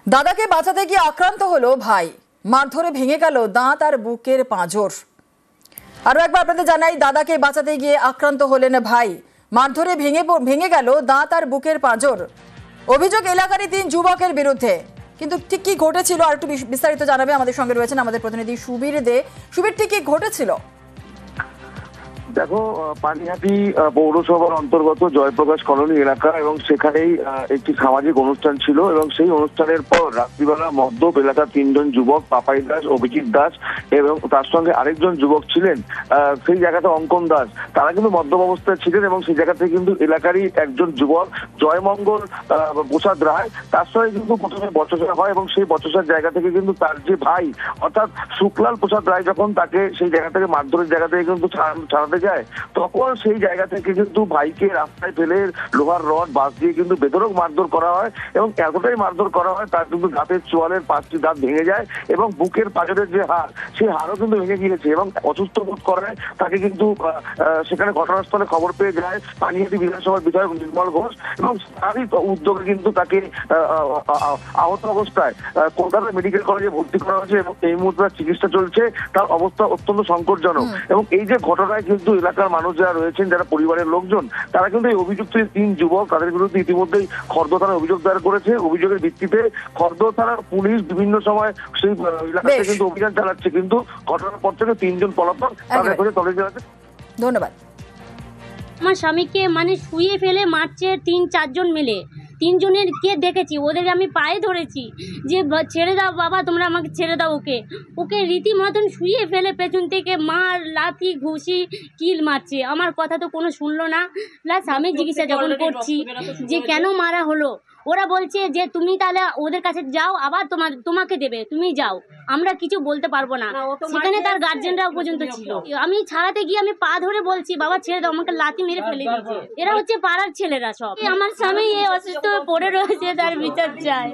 দাদাকে বাঁচাতে গিয়ে আক্রান্ত হলো ভাই, মারধরে ভেঙে গেল দাঁত আর বুকের পাঁজর। আরো একবার আপনাদের জানাই, দাদাকে বাঁচাতে গিয়ে আক্রান্ত হলেন ভাই, মারধরে ভেঙে গেল দাঁত আর বুকের পাঁজর। অভিযোগ এলাকারই 3 যুবকের বিরুদ্ধে। কিন্তু ঠিক কি ঘটেছিল আর একটু বিস্তারিত জানাবে আমাদের সঙ্গে রয়েছেন আমাদের প্রতিনিধি সুবীর দে। সুবীর, ঠিক কি ঘটেছিল? দেখো, পানিহাটি পৌরসভার অন্তর্গত জয়প্রকাশ কলোনি এলাকা এবং সেখানেই একটি সামাজিক অনুষ্ঠান ছিল এবং সেই অনুষ্ঠানের পর রাত্রিবেলা মদ্যপ এলাকার 3 জন যুবক, পাপাই দাস, অভিজিৎ দাস এবং তার সঙ্গে আরেকজন যুবক ছিলেন সেই জায়গাতে অঙ্কন দাস। তারা কিন্তু মদ্যপ অবস্থায় ছিলেন এবং সেই জায়গাতে কিন্তু এলাকারই একজন যুবক জয়মঙ্গল প্রসাদ রায়, তার সঙ্গে কিন্তু প্রথমে বচসা হয় এবং সেই বচসার জায়গা থেকে কিন্তু তার যে ভাই অর্থাৎ শুক্লাল প্রসাদ রায় যখন তাকে সেই জায়গা থেকে মারধরের জায়গা থেকে কিন্তু ছাড়াতে যায়, তখন সেই জায়গা থেকে কিন্তু ভাইকে রাস্তায় ফেলে লোহার রড বাঁশ দিয়ে কিন্তু বেধড়ক মারধর করা হয় এবং এতটাই মারধর করা হয় তার কিন্তু দাঁতের চোয়ালের 5টি দাঁত ভেঙে যায় এবং বুকের পাঁজরের যে হাড়, সেই হাড়ও কিন্তু ভেঙে গিয়েছে এবং অসুস্থ বোধ করায় তাকে কিন্তু সেখানে ঘটনাস্থলে খবর পেয়ে যায় পানিহাটি বিধানসভার বিধায়ক নির্মল ঘোষ এবং তারই উদ্যোগে কিন্তু তাকে আহত অবস্থায় কলকাতা মেডিকেল কলেজে ভর্তি করা হয়েছে এবং এই মুহূর্তে চিকিৎসা চলছে। তার অবস্থা অত্যন্ত সংকটজনক এবং এই যে ঘটনায় কিন্তু এলাকার মানুষ যারা রয়েছেন, যারা পরিবারের লোকজন, তারা কিন্তু এই অভিযুক্ত 3 যুবক, তাদের বিরুদ্ধে ইতিমধ্যেই খর্দ থানায় অভিযোগ দায়ের করেছে। অভিযোগের ভিত্তিতে খর্দ থানার পুলিশ বিভিন্ন সময় সেই এলাকাতে কিন্তু অভিযান চালাচ্ছে, কিন্তু ঘটনার পর থেকে 3 জন পলাতক তাদের কাছে তদন্ত চালাচ্ছে। ধন্যবাদ। আমার স্বামীকে শুয়ে ফেলে মারছে 3-4 জন মিলে। 3 জনের কে দেখেছি, ওদের আমি পায়ে ধরেছি যে ছেড়ে দাও বাবা, তোমরা আমাকে ছেড়ে দাও। ওকে রীতিমতন শুয়ে ফেলে পেছন থেকে মার, লাথি, ঘুষি, কিল মারছে। আমার কথা তো কোনো শুনলো না। প্লাস আমি জিজ্ঞাসা যখন করছি যে কেন মারা হলো, ওরা বলছে যে তুমি তাহলে ওদের কাছে যাও, আবার তোমাকে দেবে, তুমি যাও, আমরা কিছু বলতে পারবো না। সেখানে তার গার্জেনরাও পর্যন্ত ছিল। আমি ছাড়াতে গিয়ে আমি পা ধরে বলছি বাবা ছেড়ে দাও, আমাকে লাথি মেরে ফেলে দিয়েছে। এরা হচ্ছে পাড়ার ছেলেরা সব। আমার স্বামী অসুস্থ হয়ে পড়ে রয়েছে, তার বিচার চায়।